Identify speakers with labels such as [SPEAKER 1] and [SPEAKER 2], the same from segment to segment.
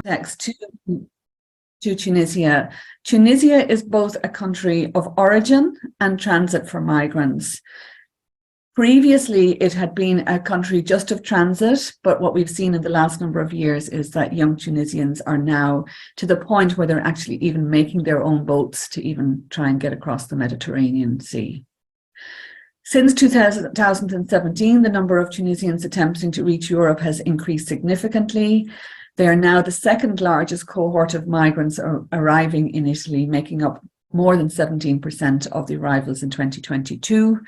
[SPEAKER 1] Next to Tunisia. Tunisia is both a country of origin and transit for migrants. Previously, it had been a country just of transit, but what we've seen in the last number of years is that young Tunisians are now to the point where they're actually even making their own boats to even try and get across the Mediterranean Sea. Since 2017, the number of Tunisians attempting to reach Europe has increased significantly. They are now the second largest cohort of migrants arriving in Italy, making up more than 17% of the arrivals in 2022.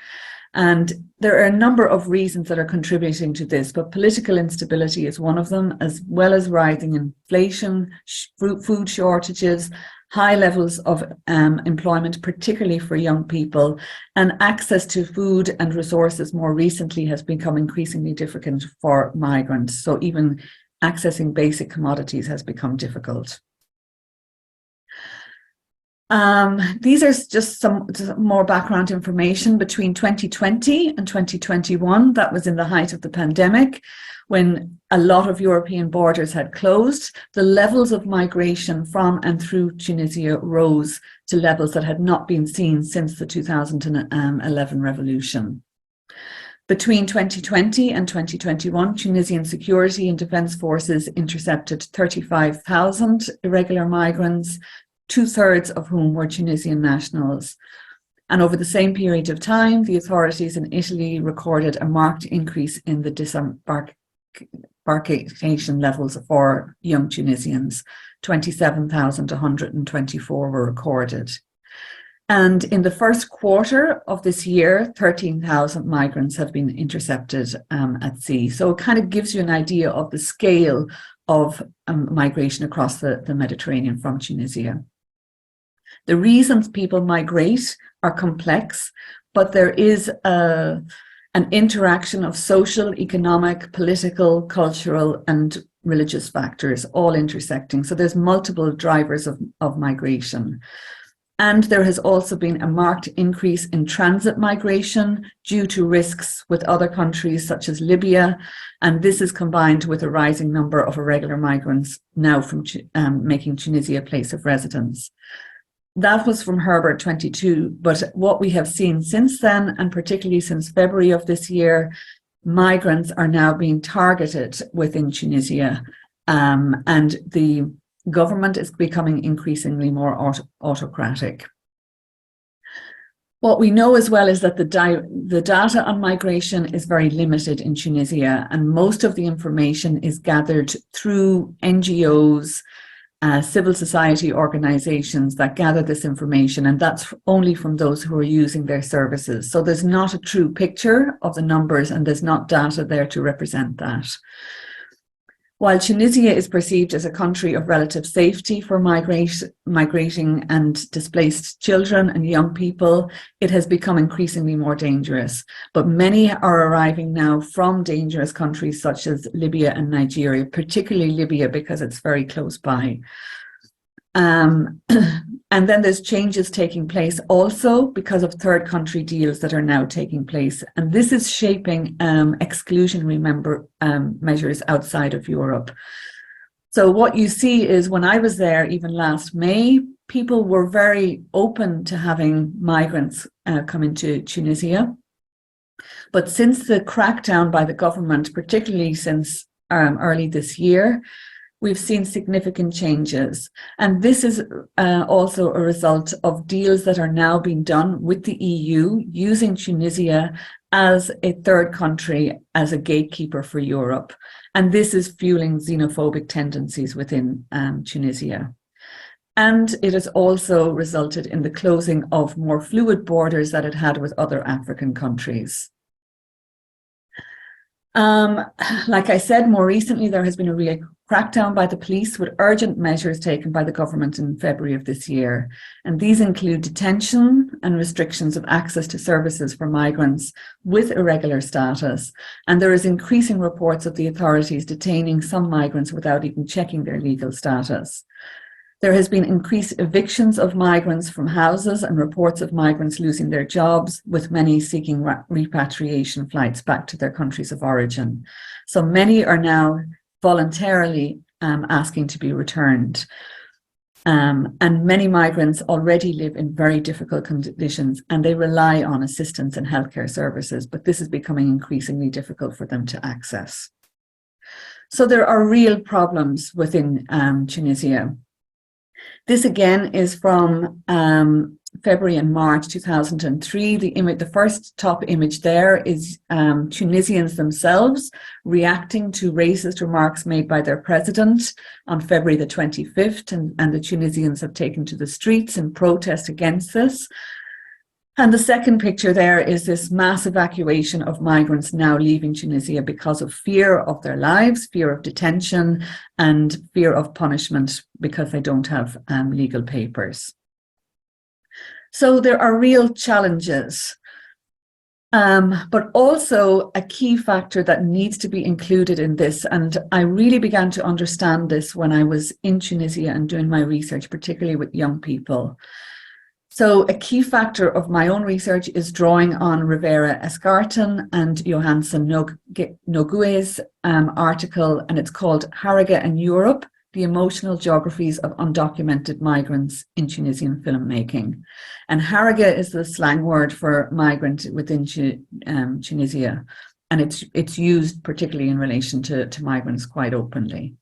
[SPEAKER 1] And there are a number of reasons that are contributing to this, but political instability is one of them, as well as rising inflation, food shortages, high levels of employment, particularly for young people, and access to food and resources more recently has become increasingly difficult for migrants. So even accessing basic commodities has become difficult. These are just some more background information. Between 2020 and 2021, that was in the height of the pandemic, when a lot of European borders had closed, the levels of migration from and through Tunisia rose to levels that had not been seen since the 2011 revolution. Between 2020 and 2021, Tunisian security and defence forces intercepted 35,000 irregular migrants, 2/3 of whom were Tunisian nationals. And over the same period of time, the authorities in Italy recorded a marked increase in the disembarkation levels for young Tunisians. 27,124 were recorded. And in the first quarter of this year, 13,000 migrants have been intercepted at sea. So it kind of gives you an idea of the scale of migration across the Mediterranean from Tunisia. The reasons people migrate are complex, but there is an interaction of social, economic, political, cultural, and religious factors all intersecting. So there's multiple drivers of migration. And there has also been a marked increase in transit migration due to risks with other countries such as Libya. And this is combined with a rising number of irregular migrants now from making Tunisia a place of residence. That was from Herbert 22, but what we have seen since then, and particularly since February of this year, migrants are now being targeted within Tunisia, and the government is becoming increasingly more autocratic. What we know as well is that the data on migration is very limited in Tunisia, and most of the information is gathered through NGOs, civil society organizations that gather this information, and that's only from those who are using their services. So there's not a true picture of the numbers, and there's not data there to represent that. While Tunisia is perceived as a country of relative safety for migrating and displaced children and young people, it has become increasingly more dangerous. But many are arriving now from dangerous countries such as Libya and Nigeria, particularly Libya because it's very close by. And then there's changes taking place also because of third country deals that are now taking place. And this is shaping exclusionary measures outside of Europe. So what you see is when I was there, even last May, people were very open to having migrants come into Tunisia. But since the crackdown by the government, particularly since early this year, we've seen significant changes. And this is also a result of deals that are now being done with the EU, using Tunisia as a third country, as a gatekeeper for Europe. And this is fueling xenophobic tendencies within Tunisia. And it has also resulted in the closing of more fluid borders that it had with other African countries. Like I said, more recently, there has been a real crackdown by the police with urgent measures taken by the government in February of this year. And these include detention and restrictions of access to services for migrants with irregular status. And there is increasing reports of the authorities detaining some migrants without even checking their legal status. There has been increased evictions of migrants from houses and reports of migrants losing their jobs, with many seeking repatriation flights back to their countries of origin. So many are now voluntarily asking to be returned. And many migrants already live in very difficult conditions, and they rely on assistance and healthcare services, but this is becoming increasingly difficult for them to access. So there are real problems within Tunisia. This again is from February and March 2003. The first top image there is Tunisians themselves reacting to racist remarks made by their president on February the 25th, and the Tunisians have taken to the streets in protest against this. And the second picture there is this mass evacuation of migrants now leaving Tunisia because of fear of their lives, fear of detention, and fear of punishment because they don't have legal papers. So there are real challenges, but also a key factor that needs to be included in this. And I really began to understand this when I was in Tunisia and doing my research, particularly with young people. So a key factor of my own research is drawing on Rivera Escartin and Johansson Nogue's article, and it's called Harrogate and Europe, the Emotional Geographies of Undocumented Migrants in Tunisian Filmmaking. And Harrogate is the slang word for migrant within Tunisia, and it's used particularly in relation to migrants quite openly.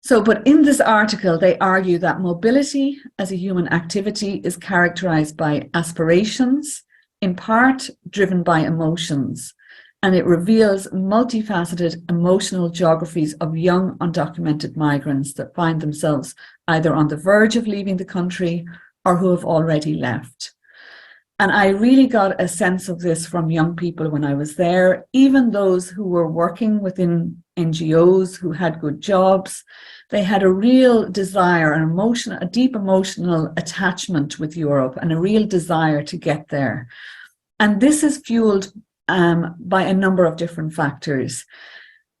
[SPEAKER 1] So, but in this article, they argue that mobility as a human activity is characterized by aspirations, in part driven by emotions, and it reveals multifaceted emotional geographies of young undocumented migrants that find themselves either on the verge of leaving the country or who have already left. And I really got a sense of this from young people when I was there, even those who were working within NGOs, who had good jobs. They had a real desire, a deep emotional attachment with Europe and a real desire to get there. And this is fueled by a number of different factors.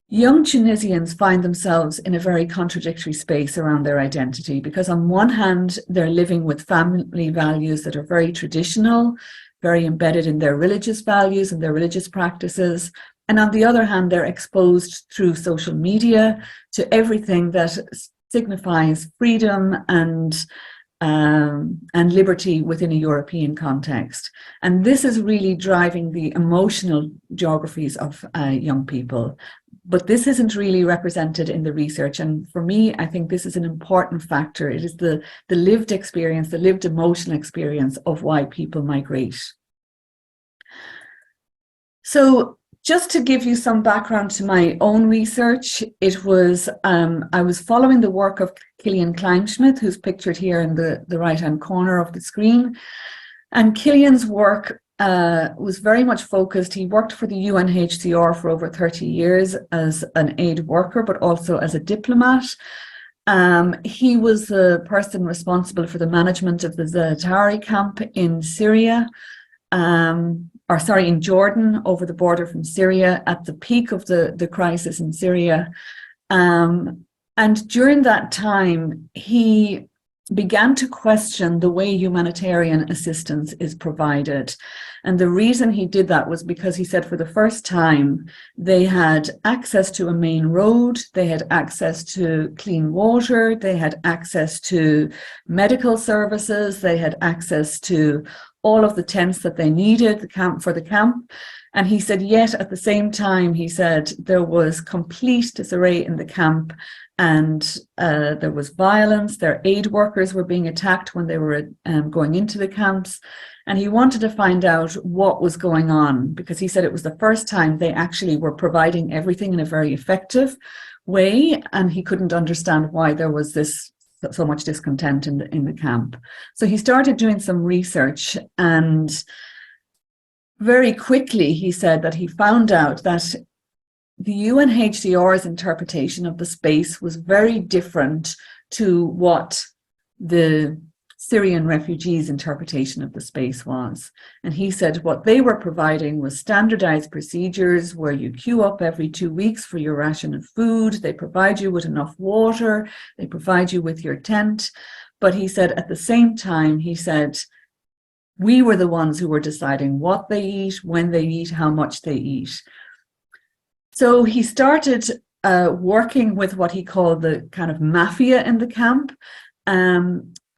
[SPEAKER 1] Young Tunisians find themselves in a very contradictory space around their identity, because on one hand, they're living with family values that are very traditional, very embedded in their religious values and their religious practices. And on the other hand, they're exposed through social media to everything that signifies freedom and liberty within a European context. And this is really driving the emotional geographies of young people. But this isn't really represented in the research. And for me, I think this is an important factor. It is the lived experience, the lived emotional experience of why people migrate. So just to give you some background to my own research, it was, I was following the work of Killian Kleinschmidt, who's pictured here in the right-hand corner of the screen. And Killian's work was very much focused. He worked for the UNHCR for over 30 years as an aid worker, but also as a diplomat. He was the person responsible for the management of the Zaatari camp in Syria, in Jordan, over the border from Syria at the peak of the crisis in Syria. And during that time, he began to question the way humanitarian assistance is provided. And the reason he did that was because he said for the first time, they had access to a main road, they had access to clean water, they had access to medical services, they had access to all of the tents that they needed for the camp. And he said, yet at the same time, he said, there was complete disarray in the camp, and there was violence. Their aid workers were being attacked when they were going into the camps. And he wanted to find out what was going on, because he said it was the first time they actually were providing everything in a very effective way, and he couldn't understand why there was so much discontent in the camp. So he started doing some research, and very quickly he said that he found out that the UNHCR's interpretation of the space was very different to what the Syrian refugees' interpretation of the space was. And he said what they were providing was standardized procedures where you queue up every 2 weeks for your ration of food, they provide you with enough water, they provide you with your tent. But he said at the same time, he said, we were the ones who were deciding what they eat, when they eat, how much they eat. So he started working with what he called the kind of mafia in the camp.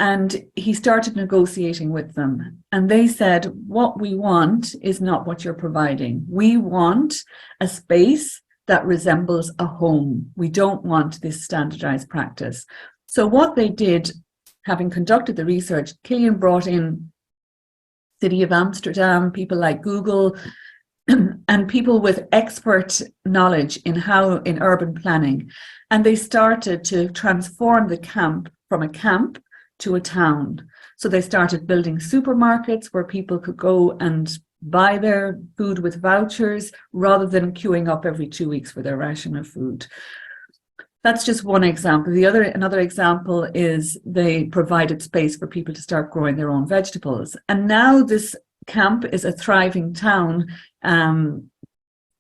[SPEAKER 1] And he started negotiating with them. And they said, what we want is not what you're providing. We want a space that resembles a home. We don't want this standardized practice. So what they did, having conducted the research, Cillian brought in City of Amsterdam, people like Google, and people with expert knowledge in urban planning. And they started to transform the camp from a camp to a town. So they started building supermarkets where people could go and buy their food with vouchers rather than queuing up every 2 weeks for their ration of food. That's just one example. Another example is they provided space for people to start growing their own vegetables. And now this camp is a thriving town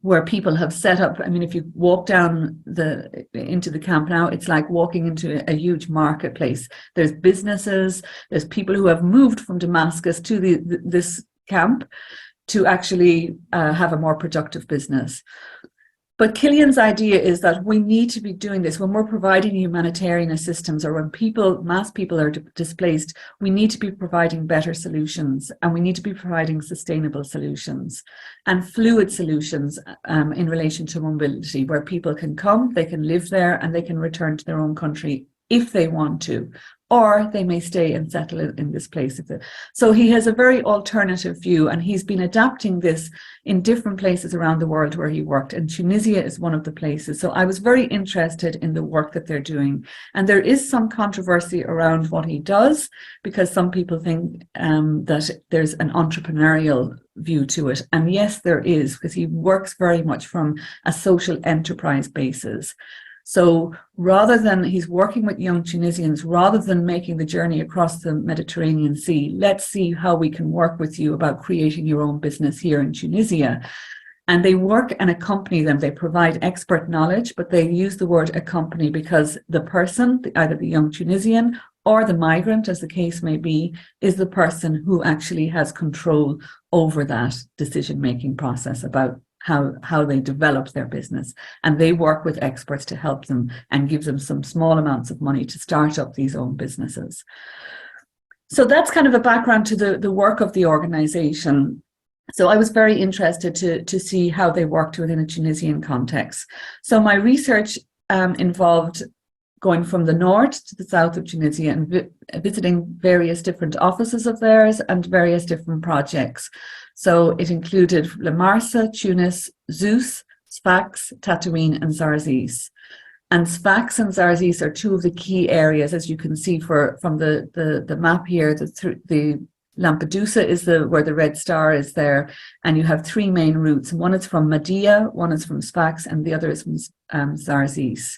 [SPEAKER 1] where people have set up. I mean, if you walk down into the camp now, it's like walking into a huge marketplace. There's businesses, there's people who have moved from Damascus to this camp to actually have a more productive business. But Cillian's idea is that we need to be doing this when we're providing humanitarian assistance, or when mass people are displaced. We need to be providing better solutions, and we need to be providing sustainable solutions and fluid solutions in relation to mobility, where people can come, they can live there, and they can return to their own country if they want to, or they may stay and settle in this place. So he has a very alternative view, and he's been adapting this in different places around the world where he worked, and Tunisia is one of the places. So I was very interested in the work that they're doing. And there is some controversy around what he does, because some people think that there's an entrepreneurial view to it. And yes, there is, because he works very much from a social enterprise basis. So he's working with young Tunisians, rather than making the journey across the Mediterranean Sea, let's see how we can work with you about creating your own business here in Tunisia. And they work and accompany them. They provide expert knowledge, but they use the word accompany because the person, either the young Tunisian or the migrant, as the case may be, is the person who actually has control over that decision-making process about how they develop their business. And they work with experts to help them and give them some small amounts of money to start up these own businesses. So that's kind of a background to the work of the organization. So I was very interested to see how they worked within a Tunisian context. So my research involved going from the north to the south of Tunisia and visiting various different offices of theirs and various different projects. So it included La Marsa, Tunis, Zeus, Sfax, Tatooine, and Zarzis. And Sfax and Zarzis are two of the key areas, as you can see from the map here. The Lampedusa is where the red star is there, and you have three main routes. One is from Mahdia, one is from Sfax, and the other is from Zarzis.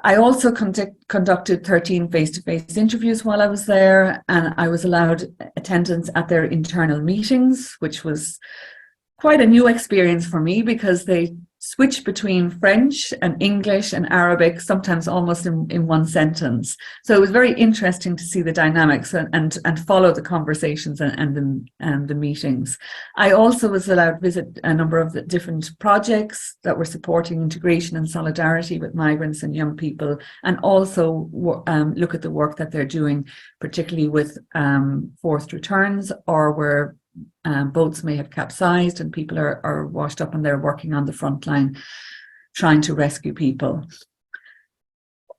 [SPEAKER 1] I also conducted 13 face-to-face interviews while I was there, and I was allowed attendance at their internal meetings, which was quite a new experience for me, because they switch between French and English and Arabic, sometimes almost in one sentence. So it was very interesting to see the dynamics and follow the conversations and the meetings. I also was allowed to visit a number of the different projects that were supporting integration and solidarity with migrants and young people, and also look at the work that they're doing, particularly with forced returns, or where boats may have capsized and people are washed up and they're working on the front line trying to rescue people.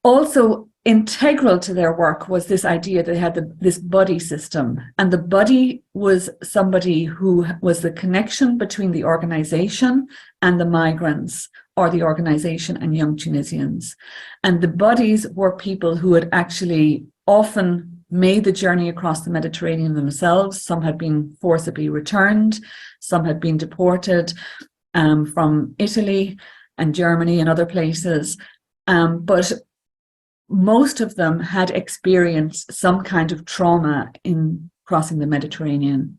[SPEAKER 1] Also integral to their work was this idea that they had this buddy system, and the buddy was somebody who was the connection between the organization and the migrants, or the organization and young Tunisians. And the buddies were people who had actually often made the journey across the Mediterranean themselves. Some had been forcibly returned, some had been deported from Italy and Germany and other places, but most of them had experienced some kind of trauma in crossing the Mediterranean.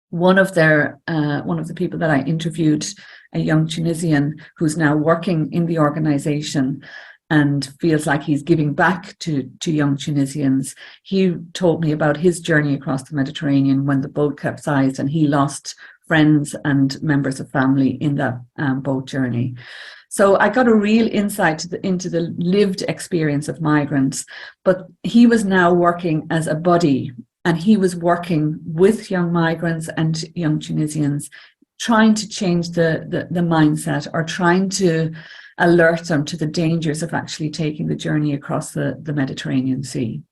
[SPEAKER 1] One of the people that I interviewed, a young Tunisian who's now working in the organization and feels like he's giving back to young Tunisians. He told me about his journey across the Mediterranean when the boat capsized and he lost friends and members of family in that boat journey. So I got a real insight into the lived experience of migrants, but he was now working as a buddy, and he was working with young migrants and young Tunisians, trying to change the mindset, or trying to alert them to the dangers of actually taking the journey across the Mediterranean Sea.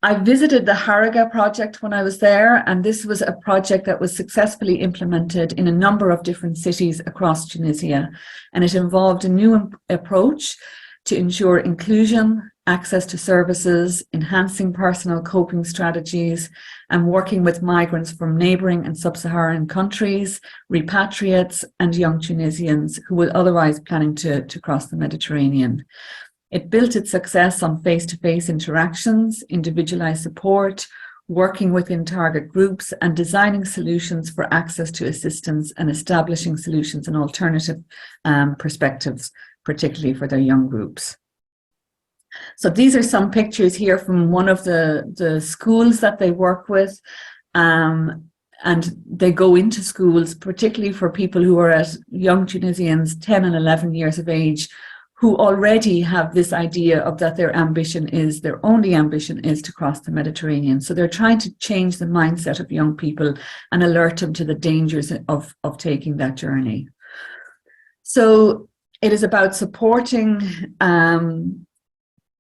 [SPEAKER 1] I visited the Haraga project when I was there, and this was a project that was successfully implemented in a number of different cities across Tunisia, and it involved a new approach to ensure inclusion, access to services, enhancing personal coping strategies, and working with migrants from neighbouring and sub-Saharan countries, repatriates, and young Tunisians who were otherwise planning to cross the Mediterranean. It built its success on face-to-face interactions, individualized support, working within target groups, and designing solutions for access to assistance and establishing solutions and alternative perspectives, particularly for their young groups. So these are some pictures here from one of the schools that they work with. And they go into schools, particularly for people who are at young Tunisians, 10 and 11 years of age, who already have this idea of that their only ambition is to cross the Mediterranean. So they're trying to change the mindset of young people and alert them to the dangers of taking that journey. So it is about supporting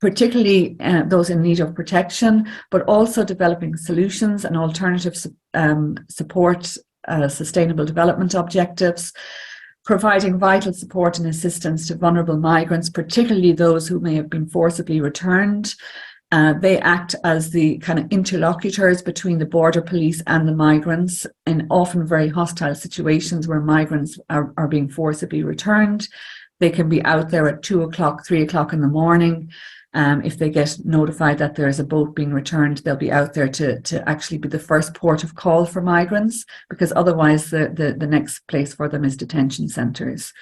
[SPEAKER 1] particularly those in need of protection, but also developing solutions and alternative support, sustainable development objectives, providing vital support and assistance to vulnerable migrants, particularly those who may have been forcibly returned. They act as the kind of interlocutors between the border police and the migrants in often very hostile situations where migrants are being forcibly returned. They can be out there at 2 o'clock, 3 o'clock in the morning. If they get notified that there is a boat being returned, they'll be out there to actually be the first port of call for migrants, because otherwise the next place for them is detention centres.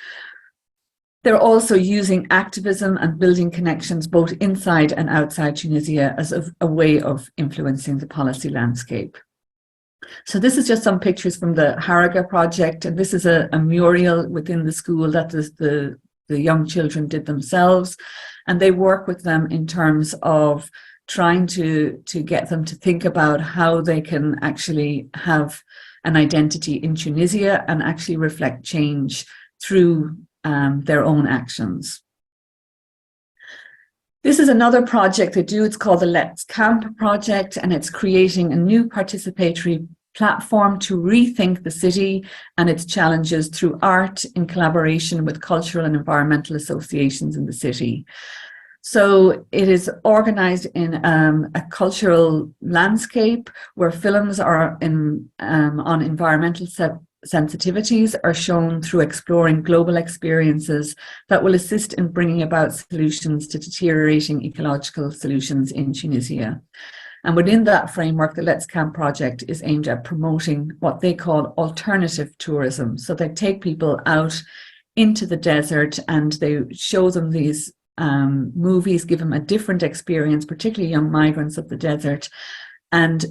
[SPEAKER 1] They're also using activism and building connections both inside and outside Tunisia as a way of influencing the policy landscape. So this is just some pictures from the Haraga project, and this is a mural within the school that the young children did themselves. And they work with them in terms of trying to get them to think about how they can actually have an identity in Tunisia and actually reflect change through their own actions. This is another project they do. It's called the Let's Camp project, and it's creating a new participatory platform to rethink the city and its challenges through art in collaboration with cultural and environmental associations in the city. So it is organised in a cultural landscape where films are on environmental sensitivities are shown through exploring global experiences that will assist in bringing about solutions to deteriorating ecological solutions in Tunisia. And within that framework, the Let's Camp project is aimed at promoting what they call alternative tourism. So they take people out into the desert and they show them these movies, give them a different experience, particularly young migrants of the desert, and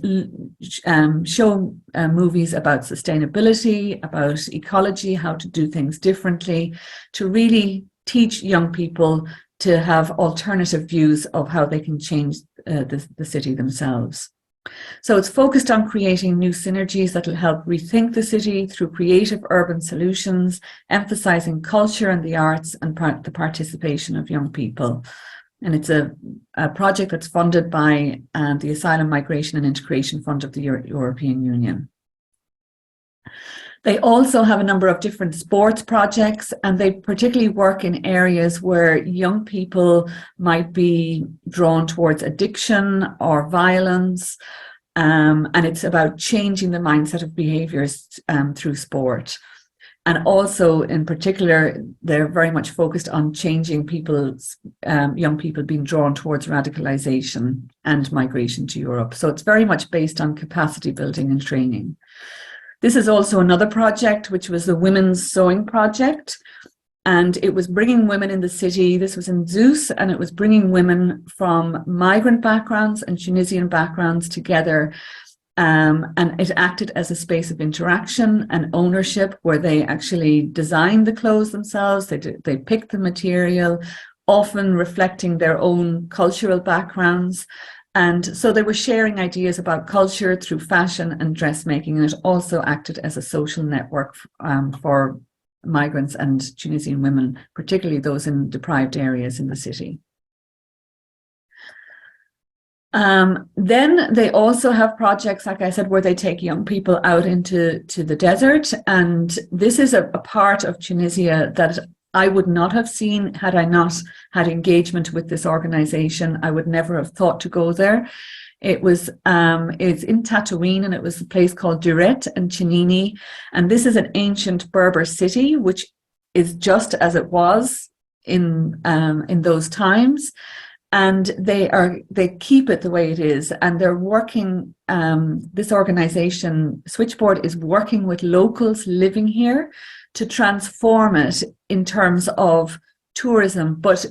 [SPEAKER 1] show movies about sustainability, about ecology, how to do things differently, to really teach young people to have alternative views of how they can change the city themselves. So it's focused on creating new synergies that will help rethink the city through creative urban solutions, emphasising culture and the arts and the participation of young people. And it's a project that's funded by the Asylum, Migration and Integration Fund of the European Union. They also have a number of different sports projects, and they particularly work in areas where young people might be drawn towards addiction or violence, and it's about changing the mindset of behaviours through sport. And also, in particular, they're very much focused on changing people's, young people being drawn towards radicalisation and migration to Europe. So it's very much based on capacity building and training. This is also another project, which was the Women's Sewing Project. And it was bringing women in the city. This was in Zeus, and it was bringing women from migrant backgrounds and Tunisian backgrounds together. And it acted as a space of interaction and ownership, where they actually designed the clothes themselves. They picked the material, often reflecting their own cultural backgrounds. And so they were sharing ideas about culture through fashion and dressmaking. And it also acted as a social network for migrants and Tunisian women, particularly those in deprived areas in the city. Then they also have projects, like I said, where they take young people out into the desert. And this is a part of Tunisia that I would not have seen had I not had engagement with this organization. I would never have thought to go there. It's in Tatooine, and it was a place called Dorrity and Chinini. And this is an ancient Berber city, which is just as it was in those times. And they keep it the way it is. And they're working, this organization, Switchboard, is working with locals living here to transform it in terms of tourism, but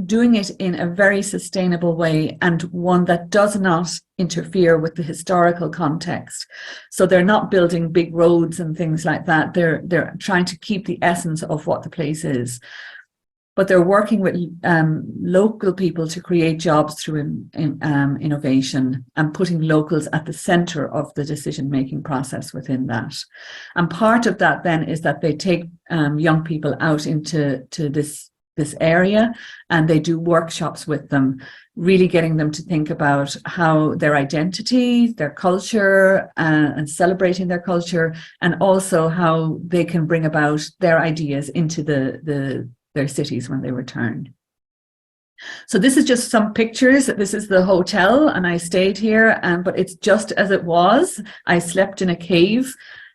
[SPEAKER 1] doing it in a very sustainable way, and one that does not interfere with the historical context. So they're not building big roads and things like that. They're trying to keep the essence of what the place is. But they're working with local people to create jobs through innovation, and putting locals at the center of the decision-making process within that. And part of that then is that they take young people out into this area, and they do workshops with them, really getting them to think about how their identity, their culture, and celebrating their culture, and also how they can bring about their ideas into their cities when they return. So this is just some pictures. This is the hotel, and I stayed here, but it's just as it was. I slept in a cave,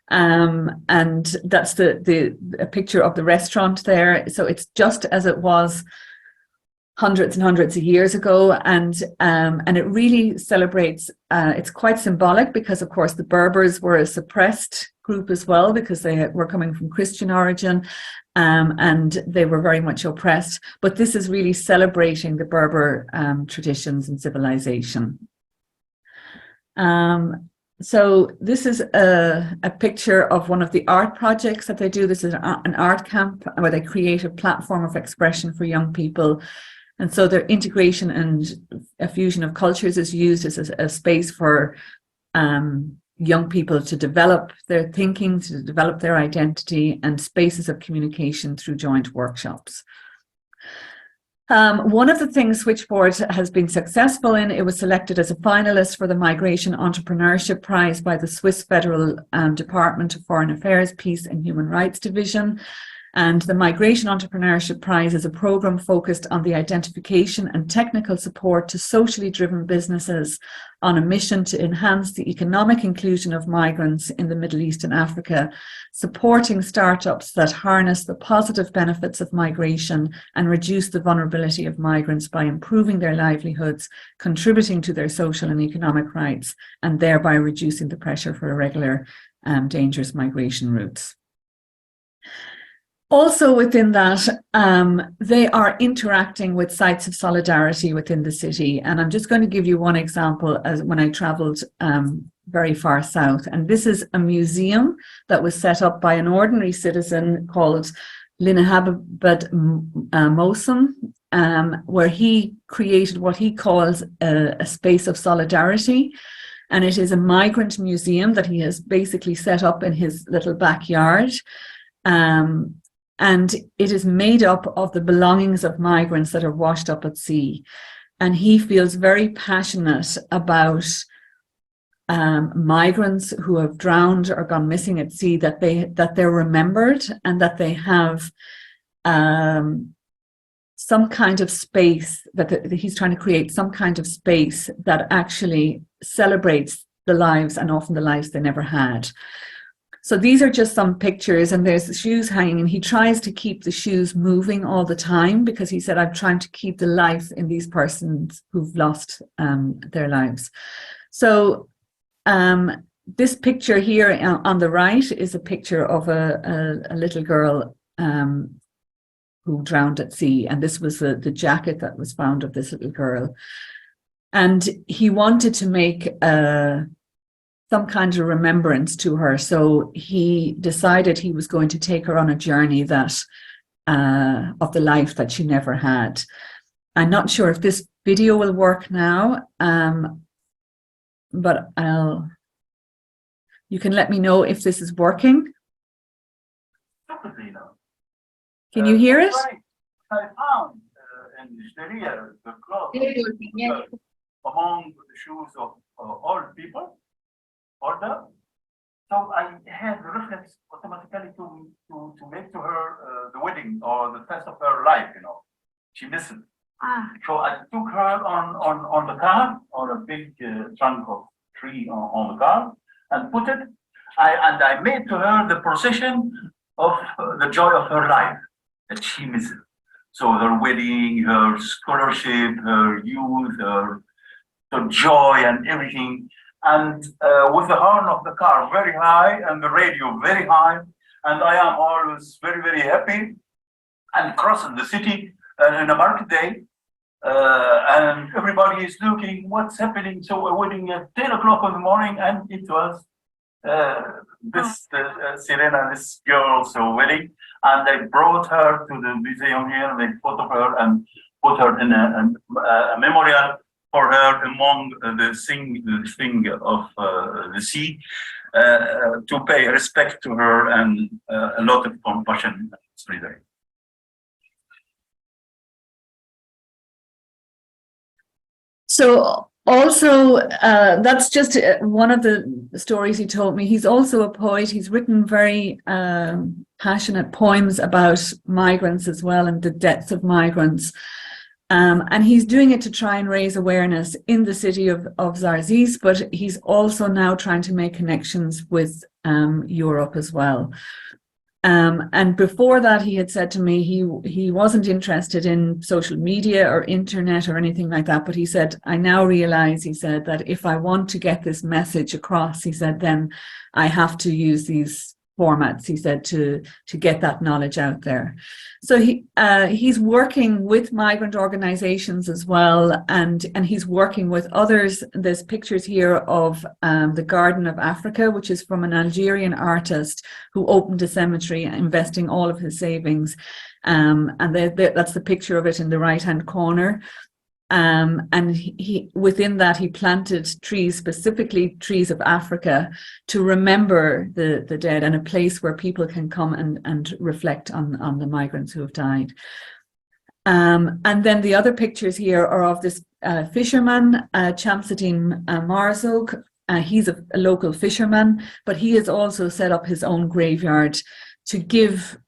[SPEAKER 1] and that's a picture of the restaurant there. So it's just as it was hundreds and hundreds of years ago, and it really celebrates. It's quite symbolic because, of course, the Berbers were a suppressed group as well, because they were coming from Christian origin, and they were very much oppressed. But this is really celebrating the Berber traditions and civilization. So this is a picture of one of the art projects that they do. This is an art camp where they create a platform of expression for young people. And so their integration and a fusion of cultures is used as a space for young people to develop their thinking, to develop their identity, and spaces of communication through joint workshops. One of the things Switchboard has been successful in, it was selected as a finalist for the Migration Entrepreneurship Prize by the Swiss Federal Department of Foreign Affairs, Peace and Human Rights Division. And the Migration Entrepreneurship Prize is a program focused on the identification and technical support to socially driven businesses on a mission to enhance the economic inclusion of migrants in the Middle East and Africa, supporting startups that harness the positive benefits of migration and reduce the vulnerability of migrants by improving their livelihoods, contributing to their social and economic rights, and thereby reducing the pressure for irregular, dangerous migration routes. Also within that, they are interacting with sites of solidarity within the city. And I'm just going to give you one example as when I travelled very far south. And this is a museum that was set up by an ordinary citizen called Linahabad Mosum, where he created what he calls a space of solidarity. And it is a migrant museum that he has basically set up in his little backyard. And it is made up of the belongings of migrants that are washed up at sea. And he feels very passionate about migrants who have drowned or gone missing at sea, that they're remembered, and that they have some kind of space, that he's trying to create some kind of space that actually celebrates the lives, and often the lives they never had. So these are just some pictures, and there's the shoes hanging, and he tries to keep the shoes moving all the time, because he said, I'm trying to keep the life in these persons who've lost their lives. So this picture here on the right is a picture of a little girl who drowned at sea. And this was the jacket that was found of this little girl. And he wanted to make some kind of remembrance to her. So he decided he was going to take her on a journey that of the life that she never had. I'm not sure if this video will work now, but you can let me know if this is working. Can you hear it?
[SPEAKER 2] I found in Sharia the cloth among the shoes of all people, order. So I had the reflex automatically to make to her the wedding or the test of her life, you know. She missed it. So I took her on the car, on a big trunk of tree on the car, and put it. I made to her the procession of the joy of her life that she missed. So her wedding, her scholarship, her youth, her joy and everything. And with the horn of the car very high and the radio very high, and I am always very, very happy, and crossing the city in a market day, and everybody is looking what's happening. So we're waiting at 10 o'clock in the morning, and it was Serena, this girl's wedding, and they brought her to the museum here, and they photo her and put her in a memorial for her among the thing of the sea, to pay respect to her and a lot of compassion.
[SPEAKER 1] So also, that's just one of the stories he told me. He's also a poet. He's written very passionate poems about migrants as well, and the deaths of migrants. And he's doing it to try and raise awareness in the city of Zarzis, but he's also now trying to make connections with Europe as well. And before that, he had said to me he wasn't interested in social media or internet or anything like that, but he said, I now realize, he said, that if I want to get this message across, he said, then I have to use these formats, he said, to get that knowledge out there. So he's working with migrant organizations as well, and he's working with others. There's pictures here of the Garden of Africa, which is from an Algerian artist who opened a cemetery, investing all of his savings, and that's the picture of it in the right-hand corner. And he within that he planted trees, specifically trees of Africa, to remember the dead, and a place where people can come and reflect on the migrants who have died. And then the other pictures here are of this fisherman, Chamsadine Marzog. He's a local fisherman, but he has also set up his own graveyard to give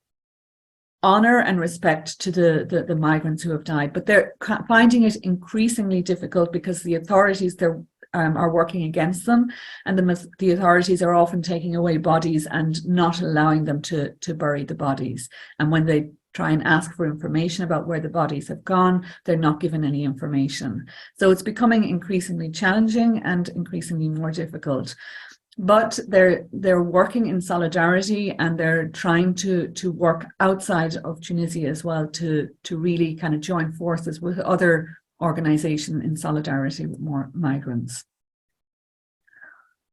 [SPEAKER 1] honor and respect to the migrants who have died. But they're finding it increasingly difficult because the authorities are working against them, and the authorities are often taking away bodies and not allowing them to bury the bodies. And when they try and ask for information about where the bodies have gone, they're not given any information. So it's becoming increasingly challenging and increasingly more difficult. But they're working in solidarity, and they're trying to work outside of Tunisia as well to really kind of join forces with other organizations in solidarity with more migrants.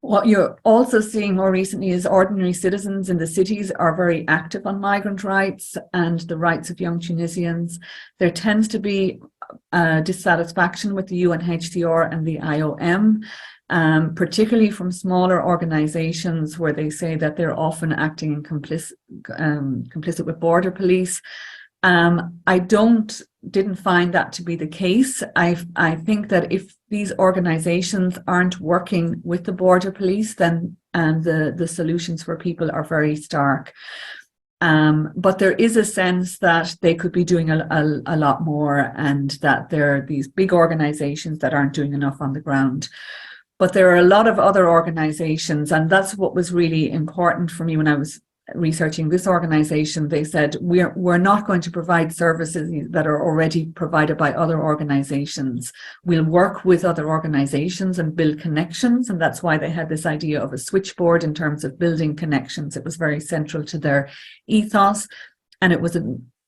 [SPEAKER 1] What you're also seeing more recently is ordinary citizens in the cities are very active on migrant rights and the rights of young Tunisians. There tends to be dissatisfaction with the UNHCR and the IOM, particularly from smaller organizations where they say that they're often acting in complicit with border police. I didn't find that to be the case. I think that if these organizations aren't working with the border police, then the solutions for people are very stark. But there is a sense that they could be doing a lot more, and that there are these big organizations that aren't doing enough on the ground. But there are a lot of other organizations, and that's what was really important for me when I was researching this organization. They said, we're not going to provide services that are already provided by other organizations. We'll work with other organizations and build connections. And that's why they had this idea of a switchboard in terms of building connections. It was very central to their ethos. And it was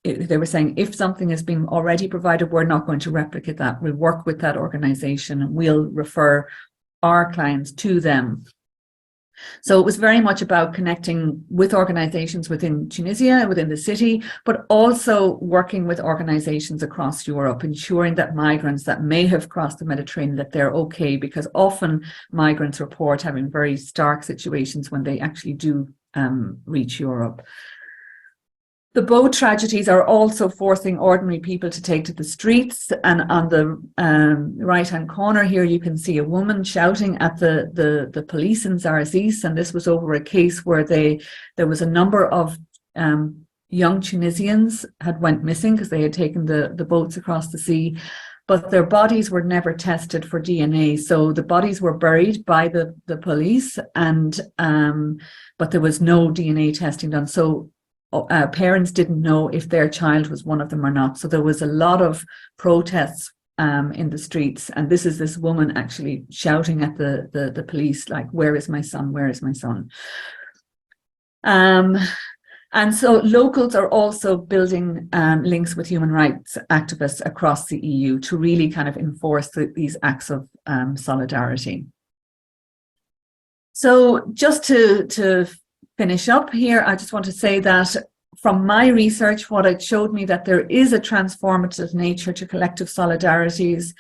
[SPEAKER 1] they were saying, if something has been already provided, we're not going to replicate that. We'll work with that organization and we'll refer our clients to them. So it was very much about connecting with organizations within Tunisia, within the city, but also working with organizations across Europe, ensuring that migrants that may have crossed the Mediterranean, that they're okay, because often migrants report having very stark situations when they actually do reach Europe. The boat tragedies are also forcing ordinary people to take to the streets. And on the right-hand corner here, you can see a woman shouting at the police in Zarzis. And this was over a case where there was a number of young Tunisians had went missing because they had taken the boats across the sea, but their bodies were never tested for DNA. So the bodies were buried by the police, and but there was no DNA testing done. So parents didn't know if their child was one of them or not. So there was a lot of protests in the streets. And this is this woman actually shouting at the police, like, where is my son? Where is my son? And so locals are also building links with human rights activists across the EU to really kind of enforce these acts of solidarity. So just to finish up here, I just want to say that from my research, what it showed me that there is a transformative nature to collective solidarities.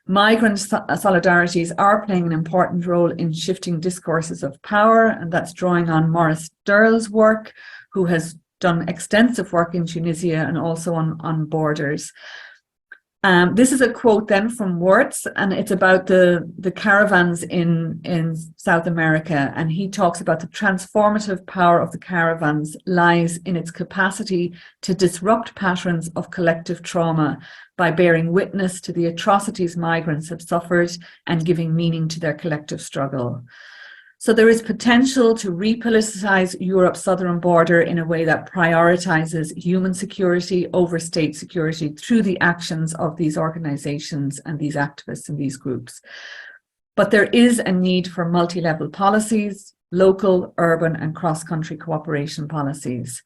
[SPEAKER 1] Migrant solidarities are playing an important role in shifting discourses of power, and that's drawing on Maurice Durrell's work, who has done extensive work in Tunisia and also on borders. This is a quote then from Wirtz, and it's about the caravans in South America. And he talks about the transformative power of the caravans lies in its capacity to disrupt patterns of collective trauma by bearing witness to the atrocities migrants have suffered and giving meaning to their collective struggle. So there is potential to repoliticize Europe's southern border in a way that prioritizes human security over state security through the actions of these organizations and these activists and these groups. But there is a need for multi-level policies, local, urban, and cross-country cooperation policies.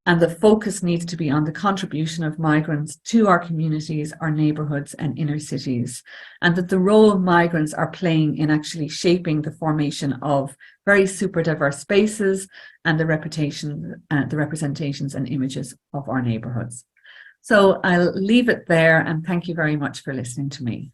[SPEAKER 1] And the focus needs to be on the contribution of migrants to our communities, our neighbourhoods and inner cities, and that the role migrants are playing in actually shaping the formation of very super diverse spaces and the representations and images of our neighbourhoods. So I'll leave it there, and thank you very much for listening to me.